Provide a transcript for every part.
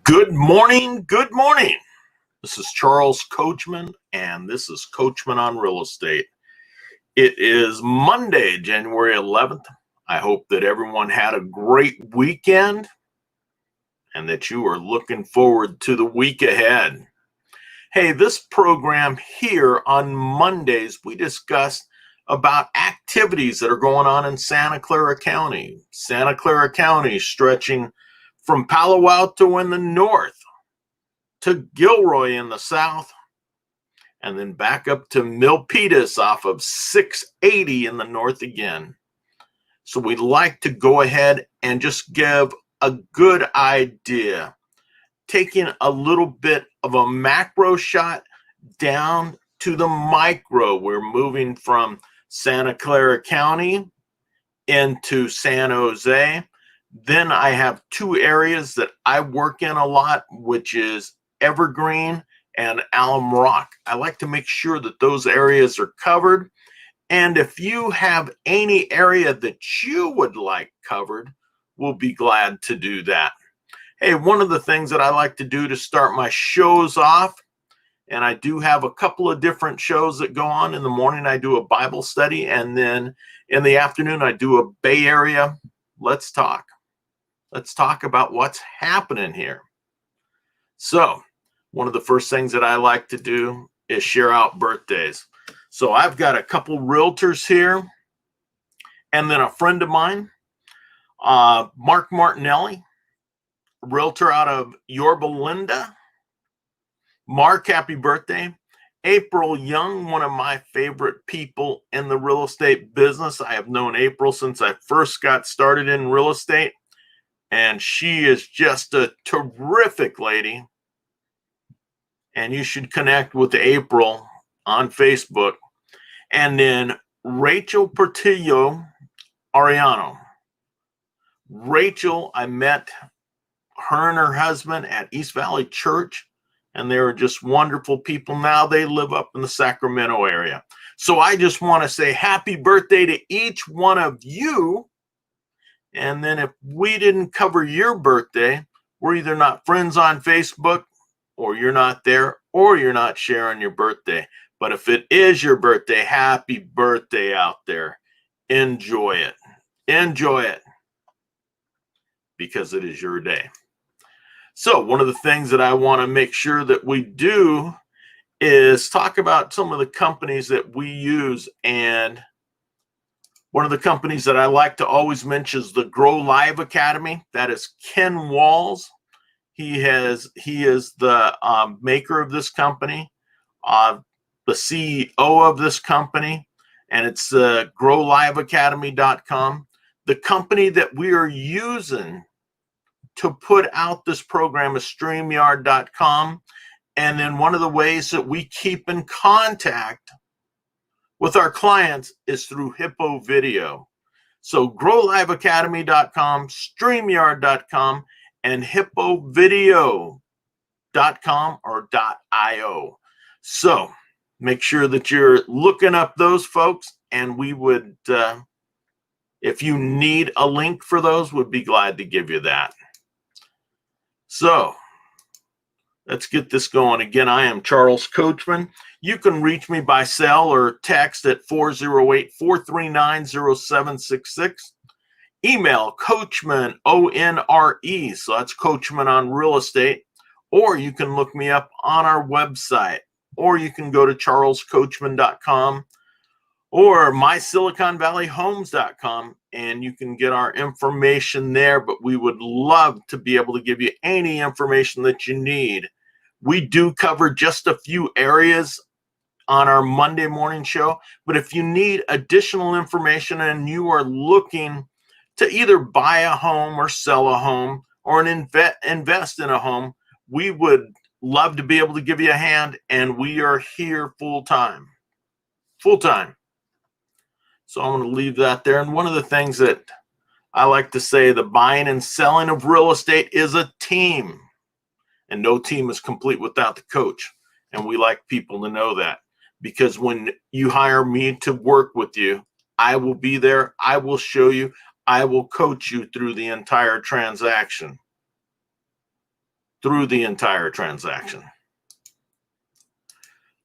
Good morning. Good morning. This is Charles Coachman, and this is Coachman on Real Estate. It is Monday, January 11th. I hope that everyone had a great weekend and that you are looking forward to the week ahead. Hey, this program here on Mondays, we discuss about activities that are going on in Santa Clara County. Santa Clara County stretching from Palo Alto in the north to Gilroy in the south, and then back up to Milpitas off of 680 in the north again. So we'd like to go ahead and just give a good idea, taking a little bit of a macro shot down to the micro. We're moving from Santa Clara County into San Jose. Then I have two areas that I work in a lot, which is Evergreen and Alum Rock. I like to make sure that those areas are covered. And if you have any area that you would like covered, we'll be glad to do that. Hey, one of the things that I like to do to start my shows off, and I do have a couple of different shows that go on. In the morning, I do a Bible study, and then in the afternoon, I do a Bay Area Let's Talk. Let's talk about what's happening here. So, one of the first things that I like to do is share out birthdays. So I've got a couple realtors here, and then a friend of mine, Mark Martinelli, realtor out of Yorba Linda. Mark, happy birthday. April Young, one of my favorite people in the real estate business. I have known April since I first got started in real estate, and she is just a terrific lady. And you should connect with April on Facebook. And then Rachel Portillo Ariano. Rachel, I met her and her husband at East Valley Church, and they were just wonderful people. Now they live up in the Sacramento area. So I just want to say happy birthday to each one of you. And then if we didn't cover your birthday, we're either not friends on Facebook, or you're not there, or you're not sharing your birthday. But if it is your birthday, happy birthday out there. Enjoy it. Enjoy it. Because it is your day. So one of the things that I want to make sure that we do is talk about some of the companies that we use. And one of the companies that I like to always mention is the Grow Live Academy. That is Ken Walls. He is the maker of this company, the CEO of this company, and it's growliveacademy.com. The company that we are using to put out this program is StreamYard.com. And then one of the ways that we keep in contact with our clients is through Hippo Video. So growliveacademy.com, StreamYard.com, and hippovideo.com or .io. So make sure that you're looking up those folks, and we would, if you need a link for those, would be glad to give you that. So let's get this going. Again, I am Charles Coachman. You can reach me by cell or text at 408-439-0766. Email Coachman, O-N-R-E, so that's Coachman on Real Estate, or you can look me up on our website, or you can go to charlescoachman.com or mysiliconvalleyhomes.com, and you can get our information there, but we would love to be able to give you any information that you need. We do cover just a few areas on our Monday morning show, but if you need additional information and you are looking to either buy a home or sell a home or invest in a home, we would love to be able to give you a hand, and we are here full time. So I'm going to leave that there. And one of the things that I like to say, the buying and selling of real estate is a team, and no team is complete without the coach. And we like people to know that, because when you hire me to work with you, I will be there. I will show you. I will coach you through the entire transaction. through the entire transaction.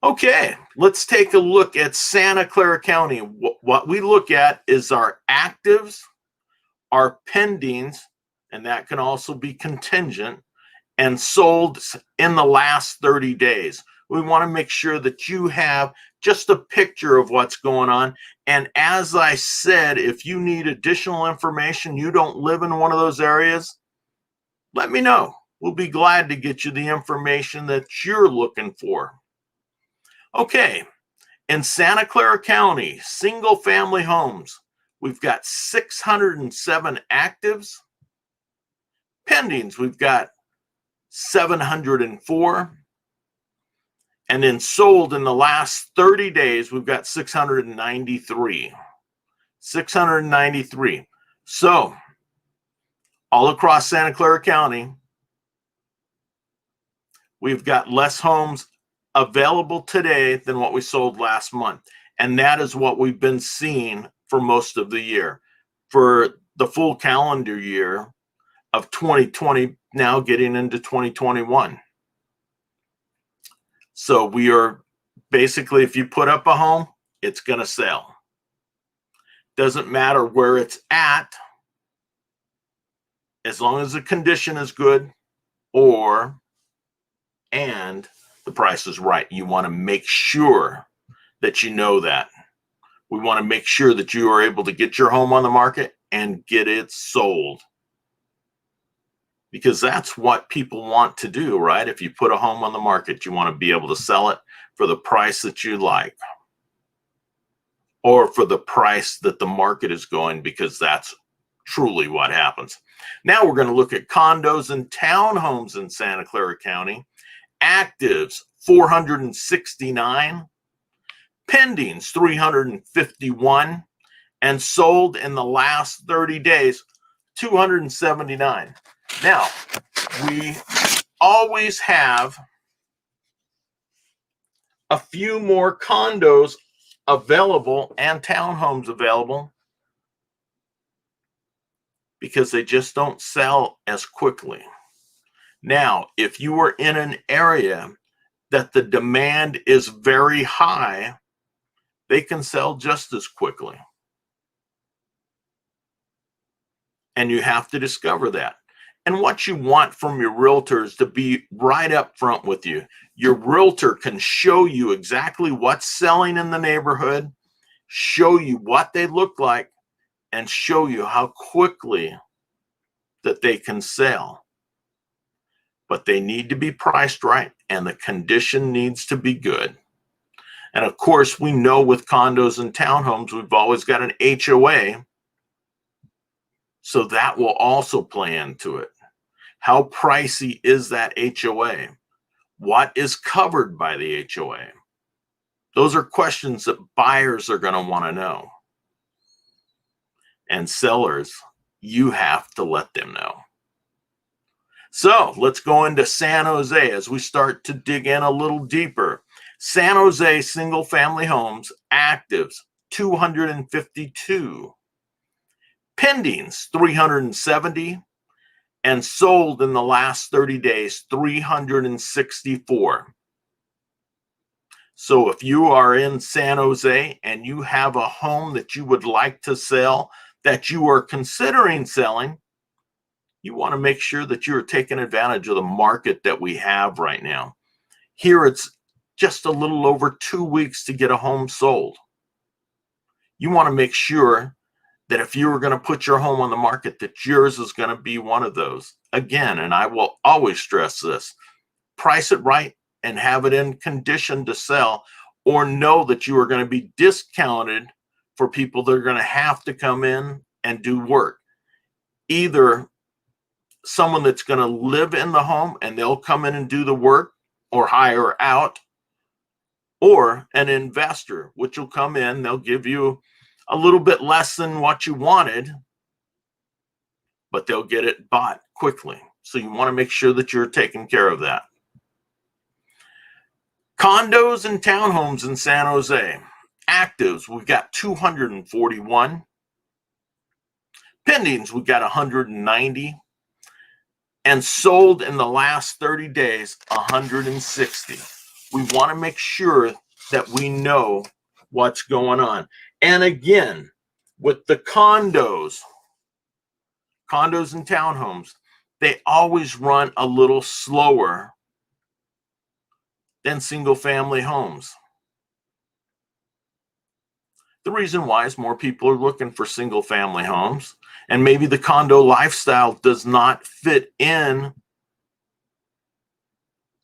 Okay, let's take a look at Santa Clara County. What we look at is our actives, our pendings, and that can also be contingent, and sold in the last 30 days. We want to make sure that you have just a picture of what's going on. And as I said, if you need additional information, you don't live in one of those areas, let me know. We'll be glad to get you the information that you're looking for. Okay, in Santa Clara County, single family homes, we've got 607 actives. Pendings, we've got 704. And then sold in the last 30 days, we've got 693. 693. So, all across Santa Clara County, we've got less homes available today than what we sold last month. And that is what we've been seeing for most of the year. For the full calendar year of 2020, now getting into 2021. So we are basically, if you put up a home, it's going to sell. Doesn't matter where it's at, as long as the condition is good and the price is right. You want to make sure that you know that. We want to make sure that you are able to get your home on the market and get it sold. Because that's what people want to do, right? If you put a home on the market, you want to be able to sell it for the price that you like, or for the price that the market is going, because that's truly what happens. Now we're going to look at condos and townhomes in Santa Clara County. Actives, 469. Pendings, 351. And sold in the last 30 days, 279. Now, we always have a few more condos available and townhomes available because they just don't sell as quickly. Now, if you are in an area that the demand is very high, they can sell just as quickly. And you have to discover that. And what you want from your realtor is to be right up front with you. Your realtor can show you exactly what's selling in the neighborhood, show you what they look like, and show you how quickly that they can sell. But they need to be priced right, and the condition needs to be good. And of course, we know with condos and townhomes, we've always got an HOA. So that will also play into it. How pricey is that HOA? What is covered by the HOA? Those are questions that buyers are going to want to know. And sellers, you have to let them know. So let's go into San Jose as we start to dig in a little deeper. San Jose single family homes, actives, 252. Pendings, 370. And sold in the last 30 days, 364. So if you are in San Jose and you have a home that you would like to sell, that you are considering selling, you want to make sure that you're taking advantage of the market that we have right now. Here it's just a little over 2 weeks to get a home sold. You want to make sure that if you were going to put your home on the market, that yours is going to be one of those. Again, and I will always stress this, price it right and have it in condition to sell, or know that you are going to be discounted for people that are going to have to come in and do work. Either someone that's going to live in the home and they'll come in and do the work or hire out, or an investor, which will come in, they'll give you a little bit less than what you wanted, but they'll get it bought quickly. So you want to make sure that you're taking care of that. Condos and townhomes in San Jose. Actives, we've got 241. Pendings, we've got 190. and sold in the last 30 days 160. We want to make sure that we know what's going on. And again, with the condos and townhomes, they always run a little slower than single family homes. The reason why is more people are looking for single family homes, and maybe the condo lifestyle does not fit in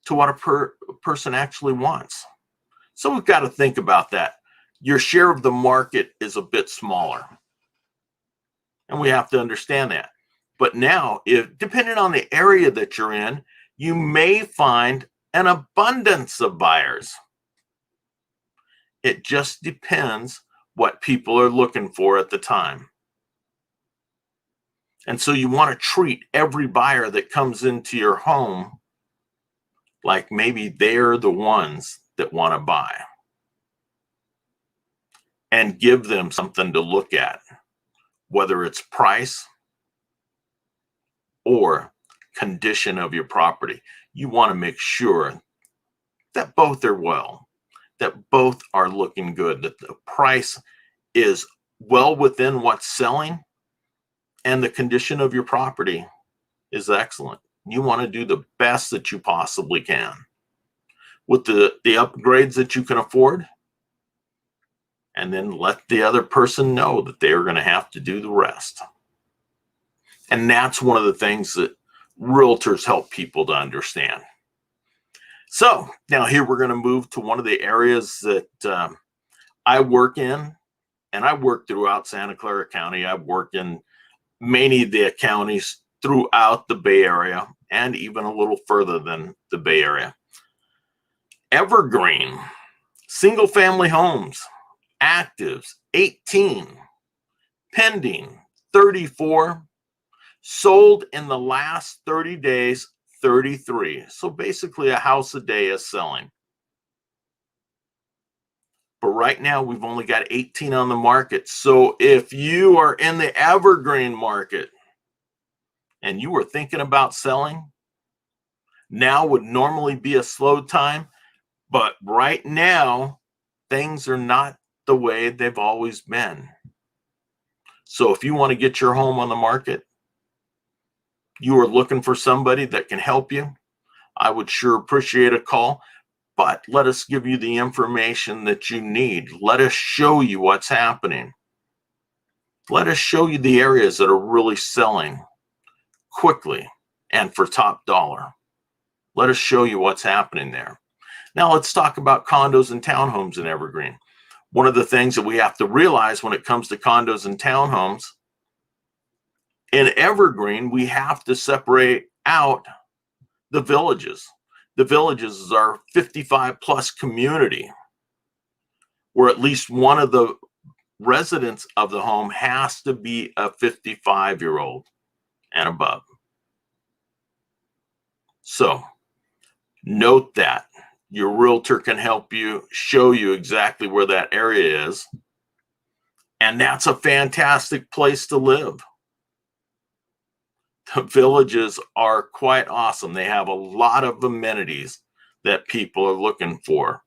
to what a person actually wants. So we've got to think about that. Your share of the market is a bit smaller, and we have to understand that. But now, if depending on the area that you're in, you may find an abundance of buyers. It just depends what people are looking for at the time. And so you want to treat every buyer that comes into your home like maybe they're the ones that want to buy, and give them something to look at, whether it's price or condition of your property. You want to make sure that both are well, that both are looking good, that the price is well within what's selling, and the condition of your property is excellent. You want to do the best that you possibly can with the upgrades that you can afford, and then let the other person know that they are going to have to do the rest. And that's one of the things that realtors help people to understand. So now here we're going to move to one of the areas that I work in, and I work throughout Santa Clara County. I work in many of the counties throughout the Bay Area and even a little further than the Bay Area. Evergreen, single family homes, actives 18, pending 34, sold in the last 30 days 33. So basically a house a day is selling. But right now we've only got 18 on the market. So if you are in the evergreen market and you were thinking about selling, now would normally be a slow time. But right now, things are not the way they've always been. So if you want to get your home on the market, you are looking for somebody that can help you, I would sure appreciate a call. But let us give you the information that you need. Let us show you what's happening. Let us show you the areas that are really selling quickly and for top dollar. Let us show you what's happening there. Now let's talk about condos and townhomes in Evergreen. One of the things that we have to realize when it comes to condos and townhomes, in Evergreen, we have to separate out the villages. The villages is our 55 plus community, where at least one of the residents of the home has to be a 55-year-old and above. So note that. Your realtor can help you, show you exactly where that area is. And that's a fantastic place to live. The villages are quite awesome. They have a lot of amenities that people are looking for,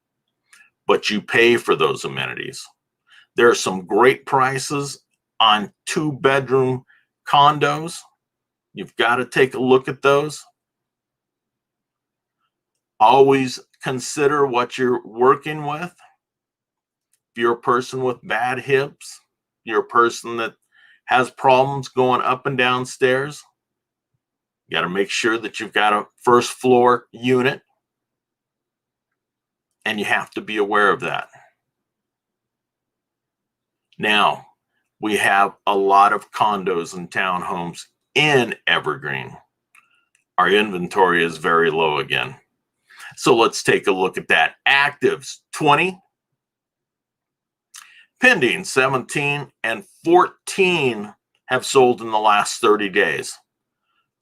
but you pay for those amenities. There are some great prices on 2-bedroom condos. You've got to take a look at those. Always consider what you're working with. If you're a person with bad hips, you're a person that has problems going up and down stairs, you got to make sure that you've got a first floor unit, and you have to be aware of that. Now, we have a lot of condos and townhomes in Evergreen. Our inventory is very low again. So let's take a look at that. Actives 20, pending 17, and 14 have sold in the last 30 days.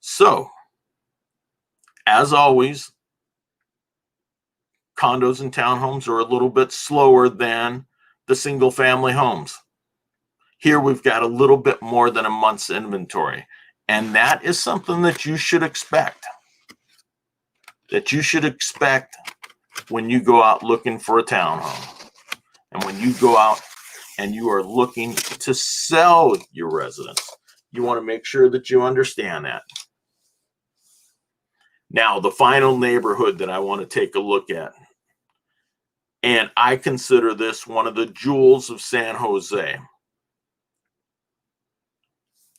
So, as always, condos and townhomes are a little bit slower than the single family homes. Here we've got a little bit more than a month's inventory. And that is something that you should expect. That you should expect when you go out looking for a townhome. And when you go out and you are looking to sell your residence, you want to make sure that you understand that. Now, the final neighborhood that I want to take a look at, and I consider this one of the jewels of San Jose.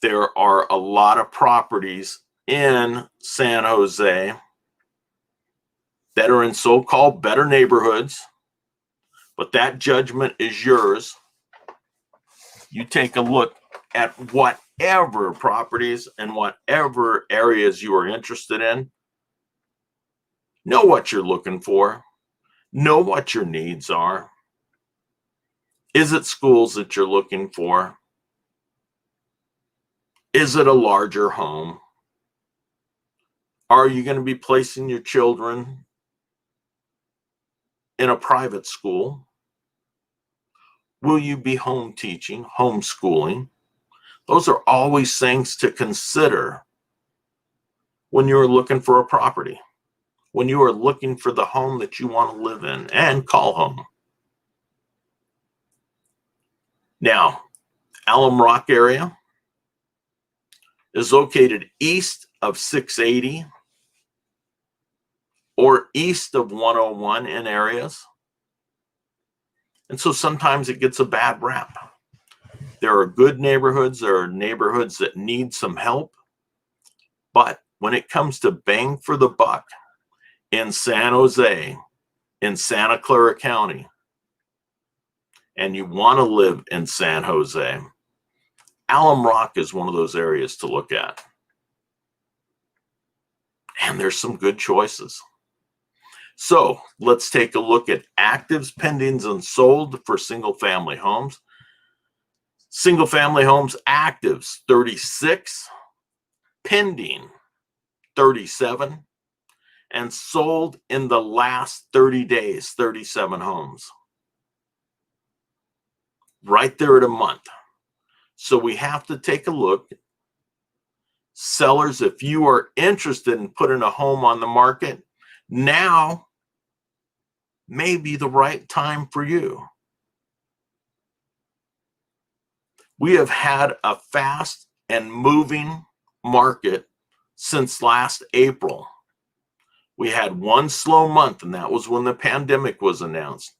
There are a lot of properties in San Jose that are in so-called better neighborhoods, but that judgment is yours. You take a look at whatever properties and whatever areas you are interested in. Know what you're looking for. Know what your needs are. Is it schools that you're looking for? Is it a larger home? Are you going to be placing your children in a private school? Will you be home teaching, homeschooling? Those are always things to consider when you're looking for a property, when you are looking for the home that you want to live in and call home. Now, Alum Rock area is located east of 680 or east of 101 in areas. And so sometimes it gets a bad rap. There are good neighborhoods, there are neighborhoods that need some help. But when it comes to bang for the buck in San Jose, in Santa Clara County, and you want to live in San Jose, Alum Rock is one of those areas to look at. And there's some good choices. So let's take a look at actives, pendings, and sold for single-family homes. Single-family homes actives, 36, pending, 37, and sold in the last 30 days, 37 homes. Right there at a month. So we have to take a look. Sellers, if you are interested in putting a home on the market, now may be the right time for you. We have had a fast and moving market since last April. We had one slow month, and that was when the pandemic was announced.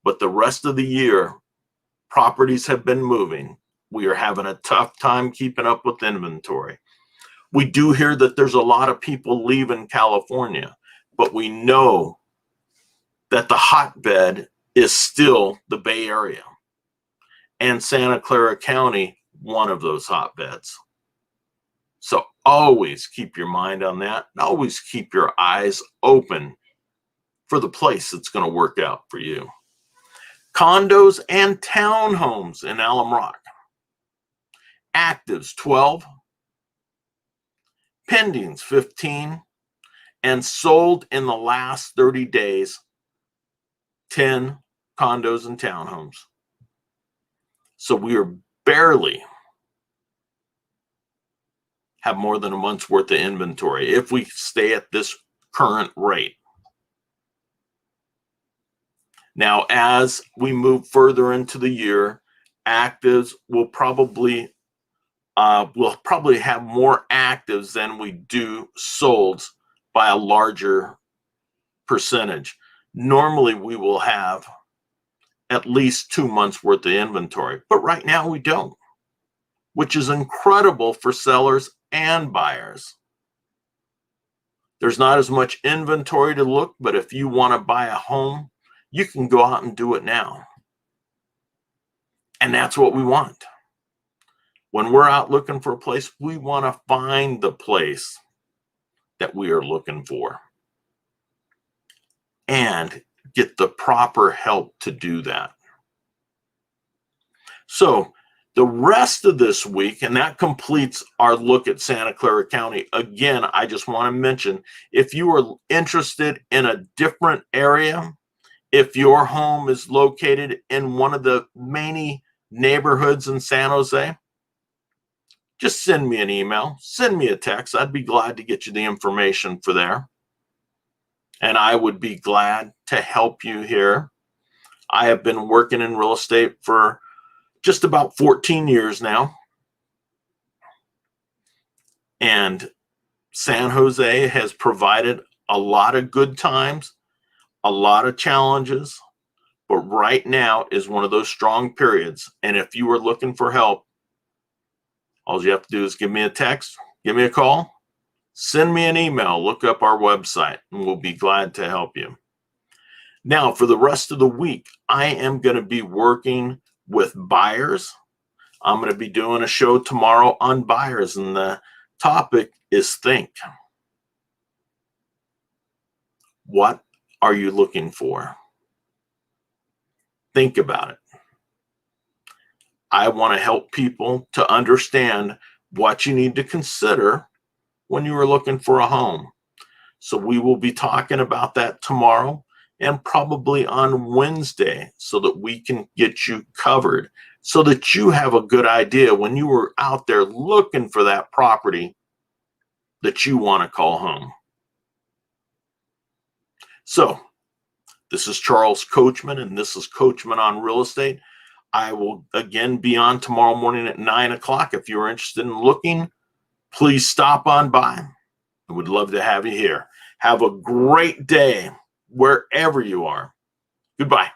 But the rest of the year, properties have been moving. We are having a tough time keeping up with inventory. We do hear that there's a lot of people leaving California, but we know that the hotbed is still the Bay Area and Santa Clara County, one of those hotbeds. So always keep your mind on that, and always keep your eyes open for the place that's going to work out for you. Condos and townhomes in Alum Rock. Actives 12, pendings 15, and sold in the last 30 days 10 condos and townhomes. So we are barely have more than a month's worth of inventory if we stay at this current rate. Now, as we move further into the year, actives will probably have more actives than we do solds by a larger percentage. Normally, we will have at least 2 months worth of inventory, but right now we don't, which is incredible for sellers and buyers. There's not as much inventory to look, but if you want to buy a home, you can go out and do it now. And that's what we want. When we're out looking for a place, we want to find the place that we are looking for and get the proper help to do that. So the rest of this week, and that completes our look at Santa Clara County. Again, I just want to mention, if you are interested in a different area, if your home is located in one of the many neighborhoods in San Jose, just send me an email, send me a text. I'd be glad to get you the information for there. And I would be glad to help you here. I have been working in real estate for just about 14 years now. And San Jose has provided a lot of good times, a lot of challenges, but right now is one of those strong periods. And if you are looking for help, all you have to do is give me a text, give me a call, send me an email, look up our website, and we'll be glad to help you. Now, for the rest of the week, I am going to be working with buyers. I'm going to be doing a show tomorrow on buyers, and the topic is think. What are you looking for? Think about it. I want to help people to understand what you need to consider when you are looking for a home. So we will be talking about that tomorrow and probably on Wednesday so that we can get you covered, so that you have a good idea when you are out there looking for that property that you want to call home. So this is Charles Coachman, and this is Coachman on Real Estate. I will again be on tomorrow morning at 9 o'clock. If you're interested in looking, please stop on by. I would love to have you here. Have a great day wherever you are. Goodbye.